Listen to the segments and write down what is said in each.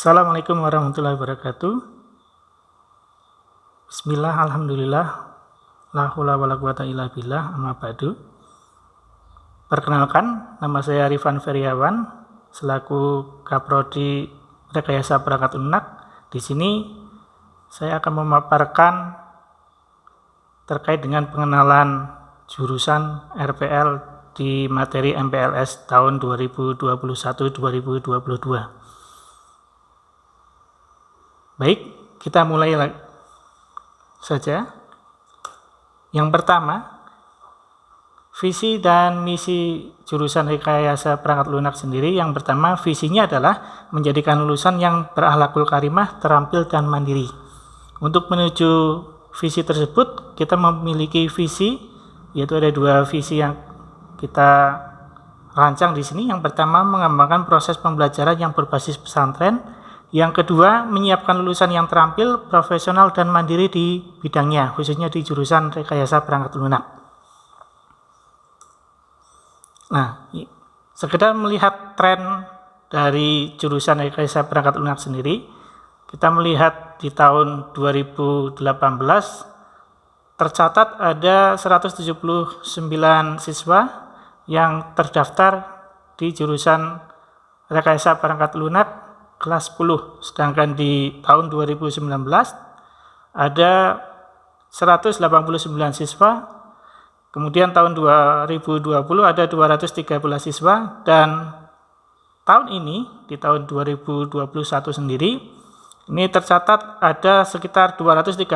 Assalamualaikum warahmatullahi wabarakatuh. Bismillah, alhamdulillah, la haula wala quwata illa billah, amma ba'du. Perkenalkan, nama saya Rifan Feriawan, selaku Kaprodi Rekayasa Perangkat Lunak. Di sini saya akan memaparkan terkait dengan pengenalan jurusan RPL di materi MPLS tahun 2021-2022. Baik, kita mulai saja. Yang pertama, visi dan misi jurusan Rekayasa Perangkat Lunak sendiri. Yang pertama, visinya adalah menjadikan lulusan yang berakhlakul karimah, terampil, dan mandiri. Untuk menuju visi tersebut, kita memiliki visi, yaitu ada dua visi yang kita rancang di sini. Yang pertama, mengembangkan proses pembelajaran yang berbasis pesantren. Yang kedua, menyiapkan lulusan yang terampil, profesional, dan mandiri di bidangnya, khususnya di jurusan Rekayasa Perangkat Lunak. Nah, sekedar melihat tren dari jurusan Rekayasa Perangkat Lunak sendiri, kita melihat di tahun 2018 tercatat ada 179 siswa yang terdaftar di jurusan Rekayasa Perangkat Lunak kelas 10, sedangkan di tahun 2019 ada 189 siswa, kemudian tahun 2020 ada 213 siswa, dan tahun ini di tahun 2021 sendiri ini tercatat ada sekitar 235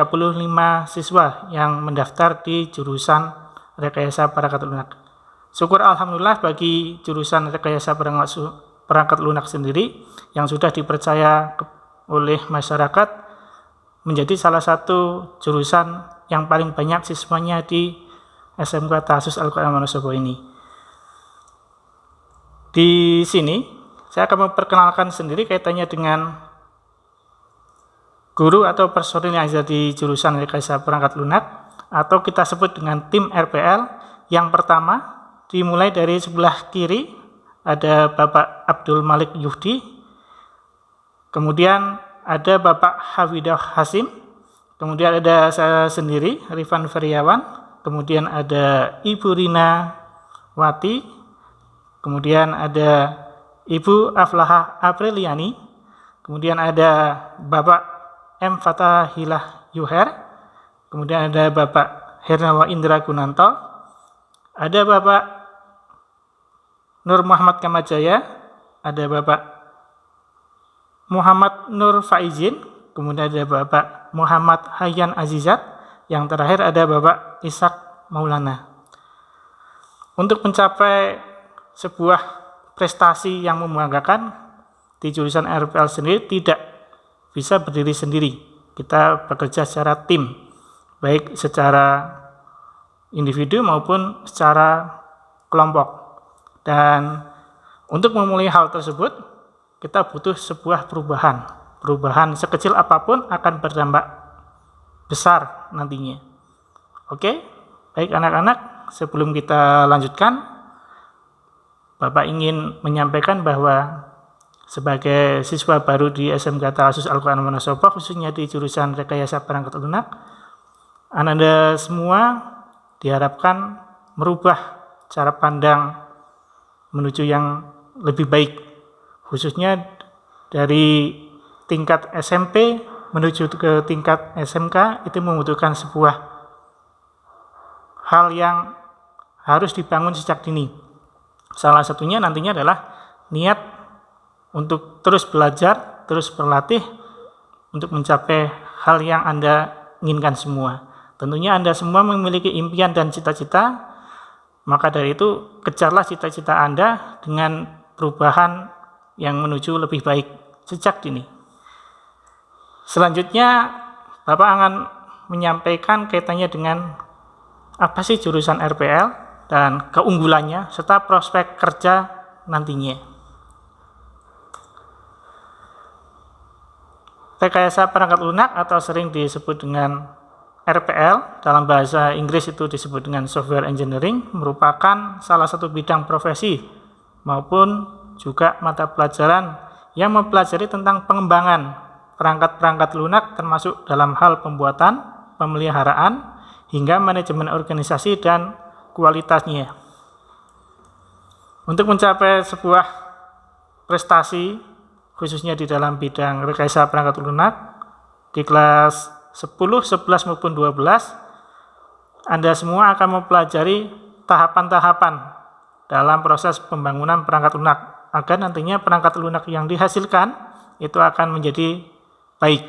siswa yang mendaftar di jurusan Rekayasa Perangkat Lunak. Syukur alhamdulillah bagi jurusan Rekayasa Perangkat Lunak sendiri yang sudah dipercaya oleh masyarakat menjadi salah satu jurusan yang paling banyak siswanya di SMK Tahfiz Al-Quran Wonosobo ini. Di sini saya akan memperkenalkan sendiri kaitannya dengan guru atau personil yang ada di jurusan Rekayasa Perangkat Lunak, atau kita sebut dengan tim RPL. Yang pertama dimulai dari sebelah kiri ada Bapak Abdul Malik Yuhdi, kemudian ada Bapak Hafidah Hasim, kemudian ada saya sendiri Rifan Feriawan, kemudian ada Ibu Rina Wati, kemudian ada Ibu Aflahah Apriliani, kemudian ada Bapak M. Fatahilah Yuher, kemudian ada Bapak Hernawa Indra Gunanto, ada Bapak Nur Muhammad Kamajaya, ada Bapak Muhammad Nur Faizin, kemudian ada Bapak Muhammad Hayyan Azizat, yang terakhir ada Bapak Ishak Maulana. Untuk mencapai sebuah prestasi yang membanggakan di jurusan RPL sendiri tidak bisa berdiri sendiri. Kita bekerja secara tim, baik secara individu maupun secara kelompok. Dan untuk memulai hal tersebut, kita butuh sebuah perubahan sekecil apapun akan berdampak besar nantinya. Oke, baik anak-anak, sebelum kita lanjutkan, Bapak ingin menyampaikan bahwa sebagai siswa baru di SMK Tahfiz Al-Quran Wonosobo, khususnya di jurusan Rekayasa Perangkat Lunak, Anda semua diharapkan merubah cara pandang menuju yang lebih baik, khususnya dari tingkat SMP menuju ke tingkat SMK. Itu membutuhkan sebuah hal yang harus dibangun sejak dini. Salah satunya nantinya adalah niat untuk terus belajar, terus berlatih untuk mencapai hal yang Anda inginkan semua. Tentunya Anda semua memiliki impian dan cita-cita, maka dari itu kejarlah cita-cita Anda dengan perubahan yang menuju lebih baik sejak dini. Selanjutnya, Bapak akan menyampaikan kaitannya dengan apa sih jurusan RPL dan keunggulannya serta prospek kerja nantinya. Rekayasa Perangkat Lunak atau sering disebut dengan RPL, dalam bahasa Inggris itu disebut dengan Software Engineering, merupakan salah satu bidang profesi maupun juga mata pelajaran yang mempelajari tentang pengembangan perangkat-perangkat lunak termasuk dalam hal pembuatan, pemeliharaan, hingga manajemen organisasi dan kualitasnya. Untuk mencapai sebuah prestasi, khususnya di dalam bidang rekayasa perangkat lunak, di kelas 10, 11, maupun 12, Anda semua akan mempelajari tahapan-tahapan dalam proses pembangunan perangkat lunak, agar nantinya perangkat lunak yang dihasilkan itu akan menjadi baik.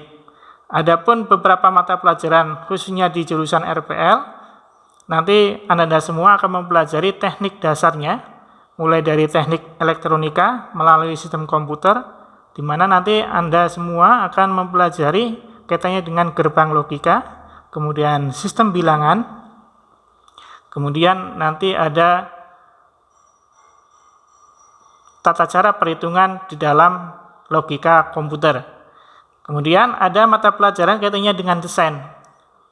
Adapun beberapa mata pelajaran, khususnya di jurusan RPL, nanti Anda semua akan mempelajari teknik dasarnya, mulai dari teknik elektronika melalui sistem komputer, di mana nanti Anda semua akan mempelajari kaitannya dengan gerbang logika, kemudian sistem bilangan, kemudian nanti ada tata cara perhitungan di dalam logika komputer. Kemudian ada mata pelajaran kaitannya dengan desain.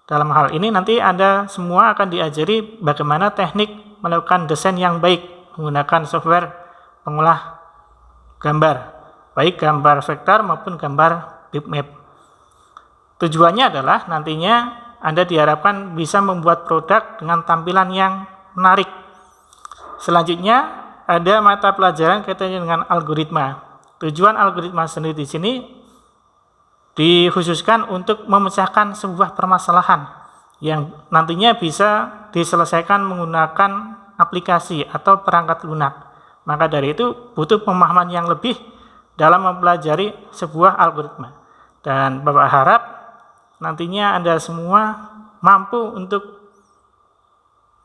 Dalam hal ini nanti Anda semua akan diajari bagaimana teknik melakukan desain yang baik menggunakan software pengolah gambar, baik gambar vektor maupun gambar bitmap. Tujuannya adalah nantinya Anda diharapkan bisa membuat produk dengan tampilan yang menarik. Selanjutnya ada mata pelajaran kaitannya dengan algoritma. Tujuan algoritma sendiri di sini dikhususkan untuk memecahkan sebuah permasalahan yang nantinya bisa diselesaikan menggunakan aplikasi atau perangkat lunak. Maka dari itu butuh pemahaman yang lebih dalam mempelajari sebuah algoritma. Dan Bapak harap nantinya Anda semua mampu untuk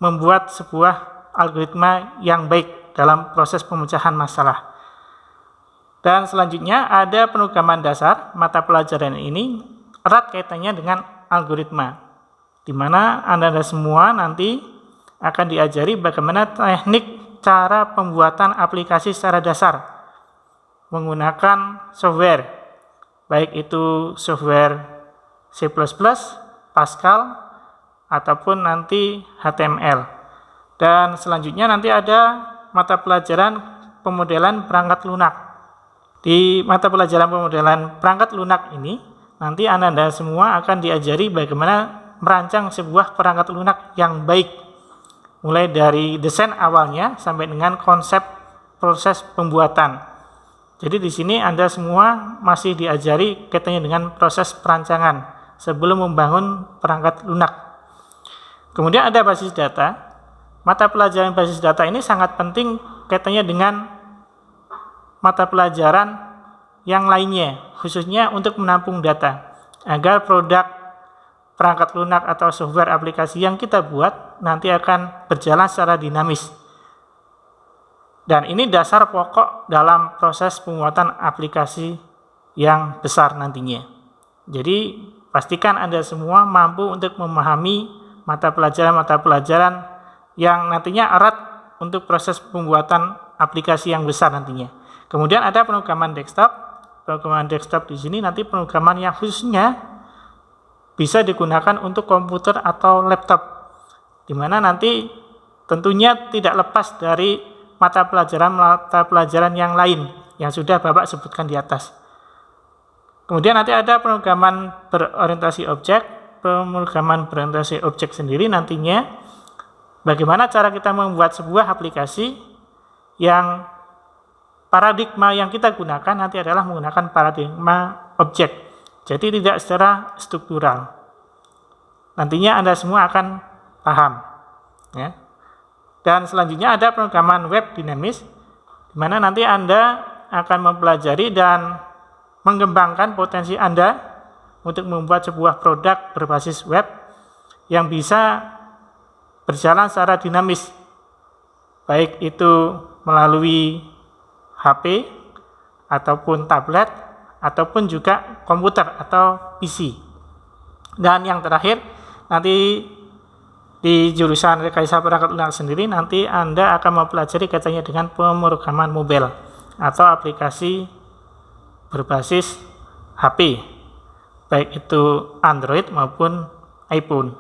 membuat sebuah algoritma yang baik dalam proses pemecahan masalah. Dan selanjutnya ada penugaman dasar. Mata pelajaran ini erat kaitannya dengan algoritma, di mana Anda semua nanti akan diajari bagaimana teknik cara pembuatan aplikasi secara dasar menggunakan software, baik itu software C++, Pascal, ataupun nanti HTML. Dan selanjutnya nanti ada mata pelajaran pemodelan perangkat lunak. Di mata pelajaran pemodelan perangkat lunak ini, nanti Anda semua akan diajari bagaimana merancang sebuah perangkat lunak yang baik, mulai dari desain awalnya sampai dengan konsep proses pembuatan. Jadi di sini Anda semua masih diajari kaitannya dengan proses perancangan sebelum membangun perangkat lunak. Kemudian ada basis data. Mata pelajaran basis data ini sangat penting kaitannya dengan mata pelajaran yang lainnya, khususnya untuk menampung data, agar produk perangkat lunak atau software aplikasi yang kita buat nanti akan berjalan secara dinamis. Dan ini dasar pokok dalam proses pembuatan aplikasi yang besar nantinya. Jadi pastikan Anda semua mampu untuk memahami mata pelajaran yang nantinya erat untuk proses pembuatan aplikasi yang besar nantinya. Kemudian ada pemrograman desktop. Pemrograman desktop di sini nanti pemrograman yang khususnya bisa digunakan untuk komputer atau laptop, di mana nanti tentunya tidak lepas dari mata pelajaran yang lain yang sudah Bapak sebutkan di atas. Kemudian nanti ada pemrograman berorientasi objek. Pemrograman berorientasi objek sendiri nantinya bagaimana cara kita membuat sebuah aplikasi yang paradigma yang kita gunakan nanti adalah menggunakan paradigma objek. Jadi tidak secara struktural. Nantinya Anda semua akan paham. Ya. Dan selanjutnya ada pemrograman web dinamis, di mana nanti Anda akan mempelajari dan mengembangkan potensi Anda untuk membuat sebuah produk berbasis web yang bisa berjalan secara dinamis, baik itu melalui HP, ataupun tablet, ataupun juga komputer atau PC. Dan yang terakhir, nanti di jurusan rekayasa perangkat lunak sendiri, nanti Anda akan mempelajari kaitannya dengan pemrograman mobile atau aplikasi berbasis HP, baik itu Android maupun iPhone.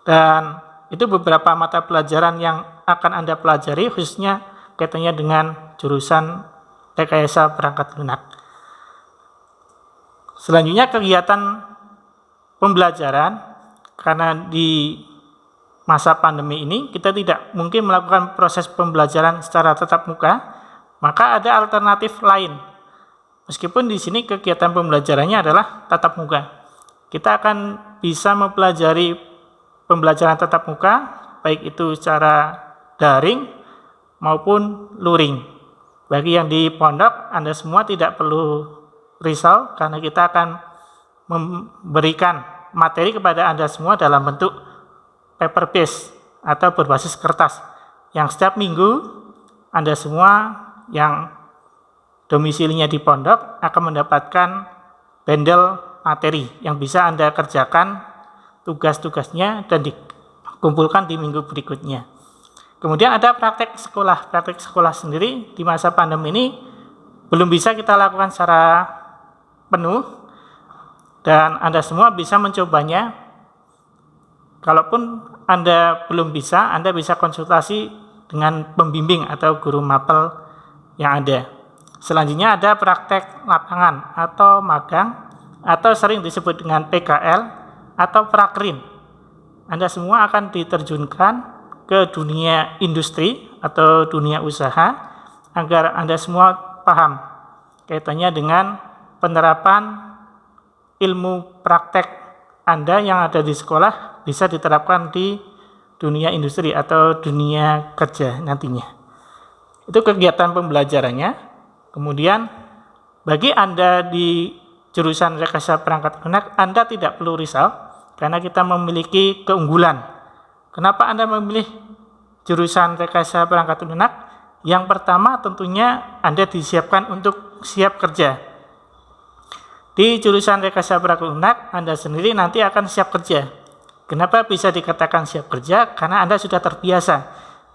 Dan itu beberapa mata pelajaran yang akan Anda pelajari, khususnya kaitannya dengan jurusan rekayasa perangkat lunak. Selanjutnya kegiatan pembelajaran, karena di masa pandemi ini kita tidak mungkin melakukan proses pembelajaran secara tatap muka, maka ada alternatif lain. Meskipun di sini kegiatan pembelajarannya adalah tatap muka, kita akan bisa mempelajari pembelajaran tatap muka, baik itu secara daring maupun luring. Bagi yang di pondok, Anda semua tidak perlu risau karena kita akan memberikan materi kepada Anda semua dalam bentuk paper based atau berbasis kertas, yang setiap minggu Anda semua yang domisilinya di pondok akan mendapatkan bundle materi yang bisa Anda kerjakan tugas-tugasnya dan dikumpulkan di minggu berikutnya. Kemudian ada praktek sekolah. Praktek sekolah sendiri di masa pandemi ini belum bisa kita lakukan secara penuh, dan Anda semua bisa mencobanya. Kalaupun Anda belum bisa, Anda bisa konsultasi dengan pembimbing atau guru mapel yang ada. Selanjutnya ada praktek lapangan atau magang, atau sering disebut dengan PKL atau prakrin. Anda semua akan diterjunkan ke dunia industri atau dunia usaha agar Anda semua paham kaitannya dengan penerapan ilmu praktek Anda yang ada di sekolah bisa diterapkan di dunia industri atau dunia kerja nantinya. Itu kegiatan pembelajarannya. Kemudian bagi Anda di jurusan rekayasa perangkat lunak, Anda tidak perlu risau karena kita memiliki keunggulan. Kenapa Anda memilih jurusan rekayasa perangkat lunak? Yang pertama tentunya Anda disiapkan untuk siap kerja. Di jurusan rekayasa perangkat lunak, Anda sendiri nanti akan siap kerja. Kenapa bisa dikatakan siap kerja? Karena Anda sudah terbiasa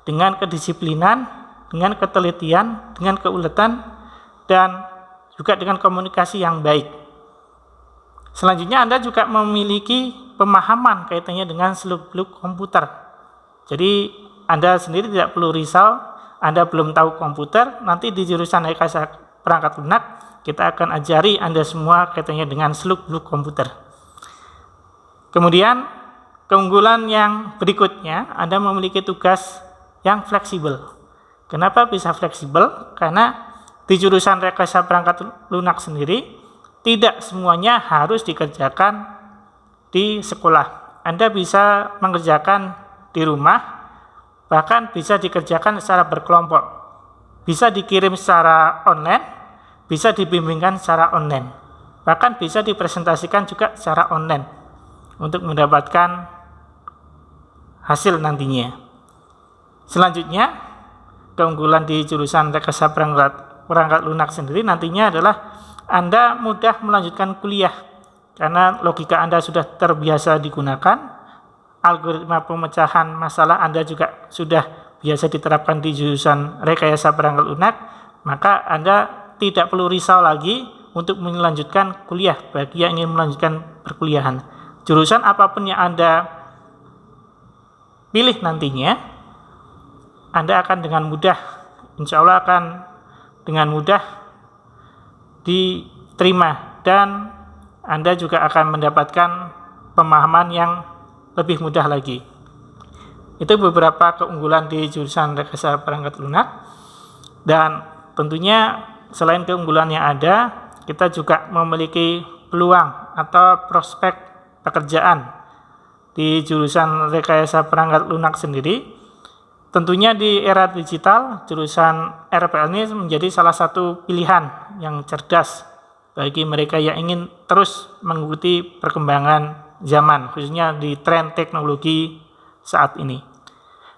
dengan kedisiplinan, dengan ketelitian, dengan keuletan, dan juga dengan komunikasi yang baik. Selanjutnya Anda juga memiliki pemahaman kaitannya dengan seluk-beluk komputer. Jadi Anda sendiri tidak perlu risau, Anda belum tahu komputer, nanti di jurusan rekayasa perangkat lunak kita akan ajari Anda semua kaitannya dengan seluk-beluk komputer. Kemudian keunggulan yang berikutnya, Anda memiliki tugas yang fleksibel. Kenapa bisa fleksibel? Karena di jurusan rekayasa perangkat lunak sendiri tidak semuanya harus dikerjakan di sekolah. Anda bisa mengerjakan di rumah, bahkan bisa dikerjakan secara berkelompok. Bisa dikirim secara online, bisa dibimbingkan secara online. Bahkan bisa dipresentasikan juga secara online untuk mendapatkan hasil nantinya. Selanjutnya, keunggulan di jurusan rekayasa perangkat lunak sendiri nantinya adalah Anda mudah melanjutkan kuliah karena logika Anda sudah terbiasa digunakan, algoritma pemecahan masalah Anda juga sudah biasa diterapkan di jurusan rekayasa perangkat lunak, maka Anda tidak perlu risau lagi untuk melanjutkan kuliah bagi yang ingin melanjutkan perkuliahan. Jurusan apapun yang Anda pilih nantinya, Anda akan dengan mudah, insya Allah akan dengan mudah diterima, dan Anda juga akan mendapatkan pemahaman yang lebih mudah lagi. Itu beberapa keunggulan di jurusan rekayasa perangkat lunak. Dan tentunya selain keunggulan yang ada, kita juga memiliki peluang atau prospek pekerjaan di jurusan rekayasa perangkat lunak sendiri. Tentunya di era digital, jurusan RPL ini menjadi salah satu pilihan yang cerdas bagi mereka yang ingin terus mengikuti perkembangan zaman, khususnya di tren teknologi saat ini.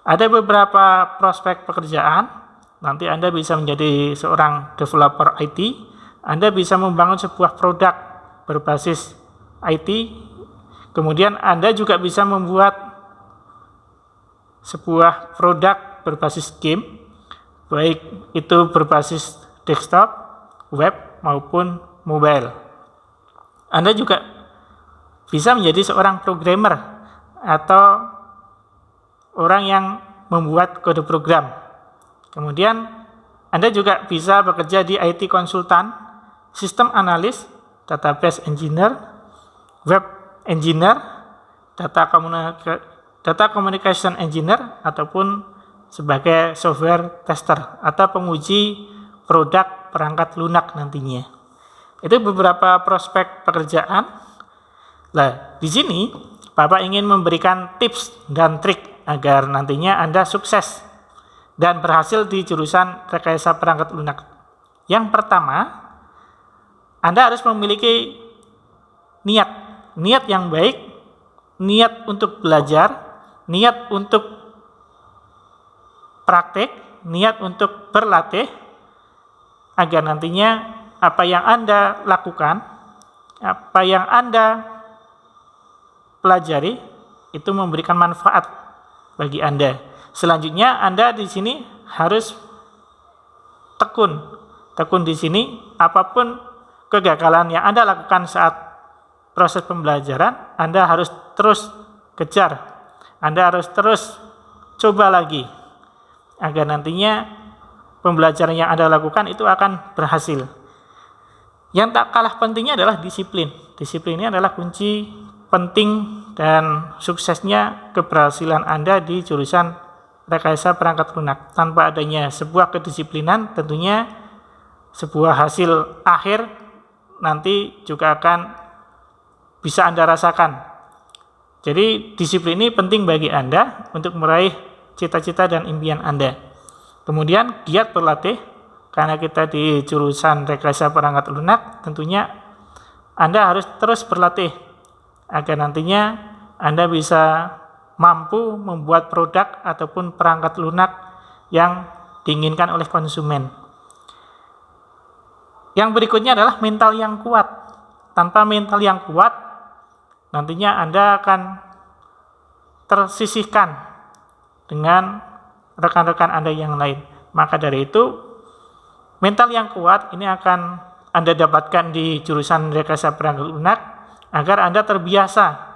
Ada beberapa prospek pekerjaan. Nanti Anda bisa menjadi seorang developer IT, Anda bisa membangun sebuah produk berbasis IT, kemudian Anda juga bisa membuat sebuah produk berbasis game, baik itu berbasis desktop, web, maupun mobile. Anda juga bisa menjadi seorang programmer atau orang yang membuat kode program. Kemudian Anda juga bisa bekerja di IT konsultan, sistem analis, database engineer, web engineer, data communication engineer, ataupun sebagai software tester atau penguji produk perangkat lunak nantinya. Itu beberapa prospek pekerjaan. Nah, di sini Bapak ingin memberikan tips dan trik agar nantinya Anda sukses dan berhasil di jurusan rekayasa perangkat lunak. Yang pertama, Anda harus memiliki niat yang baik, niat untuk belajar, niat untuk praktik, niat untuk berlatih, agar nantinya apa yang Anda lakukan, apa yang Anda pelajari, itu memberikan manfaat bagi Anda. Selanjutnya, Anda di sini harus tekun di sini, apapun kegagalan yang Anda lakukan saat proses pembelajaran, Anda harus terus kejar, Anda harus terus coba lagi, agar nantinya pembelajaran yang Anda lakukan itu akan berhasil. Yang tak kalah pentingnya adalah disiplin. Disiplin ini adalah kunci penting dan suksesnya keberhasilan Anda di jurusan rekayasa perangkat lunak. Tanpa adanya sebuah kedisiplinan, tentunya sebuah hasil akhir nanti juga akan bisa Anda rasakan. Jadi disiplin ini penting bagi Anda untuk meraih cita-cita dan impian Anda. Kemudian giat berlatih, karena kita di jurusan rekayasa perangkat lunak, tentunya Anda harus terus berlatih agar nantinya Anda bisa mampu membuat produk ataupun perangkat lunak yang diinginkan oleh konsumen. Yang berikutnya adalah mental yang kuat. Tanpa mental yang kuat, nantinya Anda akan tersisihkan dengan rekan-rekan Anda yang lain. Maka dari itu, mental yang kuat ini akan Anda dapatkan di jurusan rekayasa perangkat lunak agar Anda terbiasa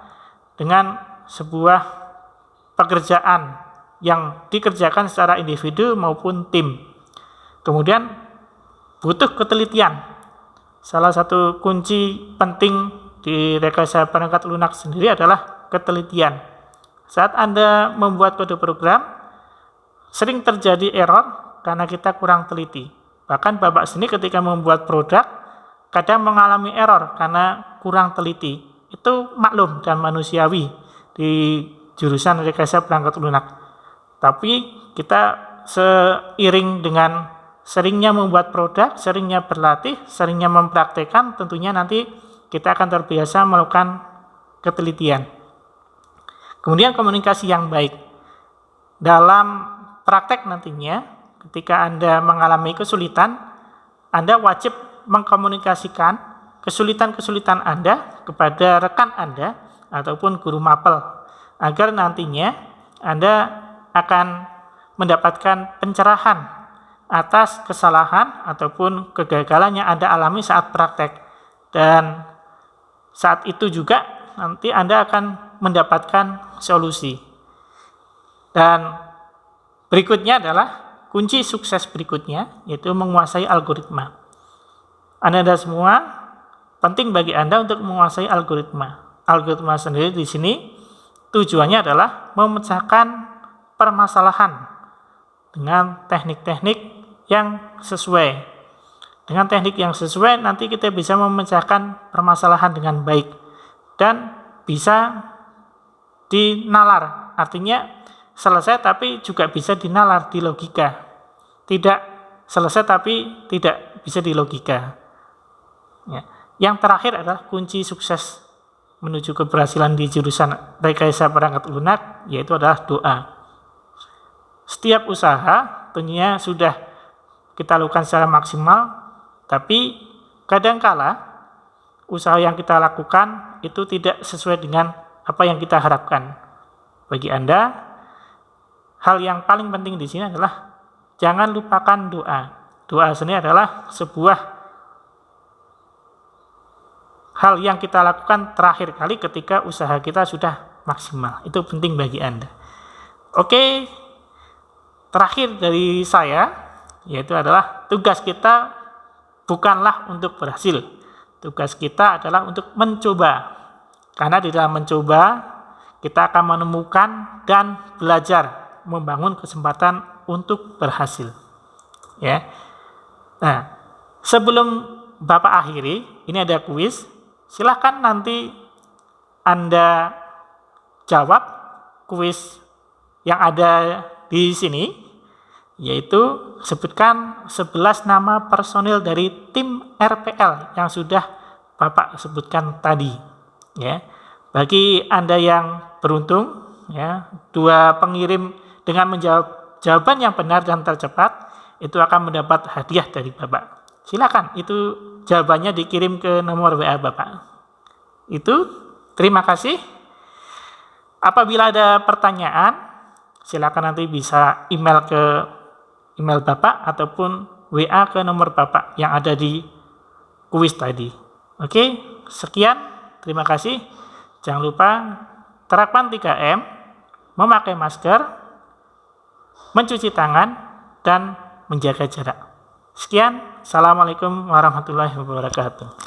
dengan sebuah pekerjaan yang dikerjakan secara individu maupun tim. Kemudian butuh ketelitian. Salah satu kunci penting di rekayasa perangkat lunak sendiri adalah ketelitian. Saat Anda membuat kode program, sering terjadi error karena kita kurang teliti. Bahkan Bapak sendiri ketika membuat produk, kadang mengalami error karena kurang teliti. Itu maklum dan manusiawi di jurusan rekayasa perangkat lunak. Tapi kita seiring dengan seringnya membuat produk, seringnya berlatih, seringnya mempraktekkan, tentunya nanti kita akan terbiasa melakukan ketelitian. Kemudian komunikasi yang baik. Dalam praktek nantinya, ketika Anda mengalami kesulitan, Anda wajib mengkomunikasikan kesulitan-kesulitan Anda kepada rekan Anda ataupun guru mapel, agar nantinya Anda akan mendapatkan pencerahan atas kesalahan ataupun kegagalan yang Anda alami saat praktek. Dan saat itu juga nanti Anda akan mendapatkan solusi. Dan berikutnya adalah kunci sukses berikutnya, yaitu menguasai algoritma. Anda semua penting bagi Anda untuk menguasai algoritma. Algoritma sendiri di sini tujuannya adalah memecahkan permasalahan dengan teknik-teknik yang sesuai. Dengan teknik yang sesuai, nanti kita bisa memecahkan permasalahan dengan baik dan bisa dinalar. Artinya selesai tapi juga bisa dinalar di logika. Tidak selesai tapi tidak bisa di logika. Ya. Yang terakhir adalah kunci sukses menuju keberhasilan di jurusan rekayasa perangkat lunak, yaitu adalah doa. Setiap usaha tentunya sudah kita lakukan secara maksimal, tapi kadangkala usaha yang kita lakukan itu tidak sesuai dengan apa yang kita harapkan. Bagi Anda, hal yang paling penting di sini adalah jangan lupakan doa. Doa sendiri adalah sebuah hal yang kita lakukan terakhir kali ketika usaha kita sudah maksimal. Itu penting bagi Anda. Oke, terakhir dari saya, yaitu adalah tugas kita bukanlah untuk berhasil, Tugas kita adalah untuk mencoba. Karena di dalam mencoba, kita akan menemukan dan belajar membangun kesempatan untuk berhasil. Ya. Nah, sebelum Bapak akhiri, ini ada kuis. Silakan nanti Anda jawab kuis yang ada di sini, yaitu sebutkan 11 nama personil dari tim RPL yang sudah Bapak sebutkan tadi. Ya. Bagi Anda yang beruntung, ya, 2 pengirim dengan menjawab jawaban yang benar dan tercepat, itu akan mendapat hadiah dari Bapak. Silakan, itu jawabannya dikirim ke nomor WA Bapak. Itu, terima kasih. Apabila ada pertanyaan, silakan nanti bisa email ke email Bapak ataupun WA ke nomor Bapak yang ada di kuis tadi. Oke, sekian, terima kasih. Jangan lupa terapkan 3M, memakai masker, mencuci tangan, dan menjaga jarak. Sekian, Assalamualaikum warahmatullahi wabarakatuh.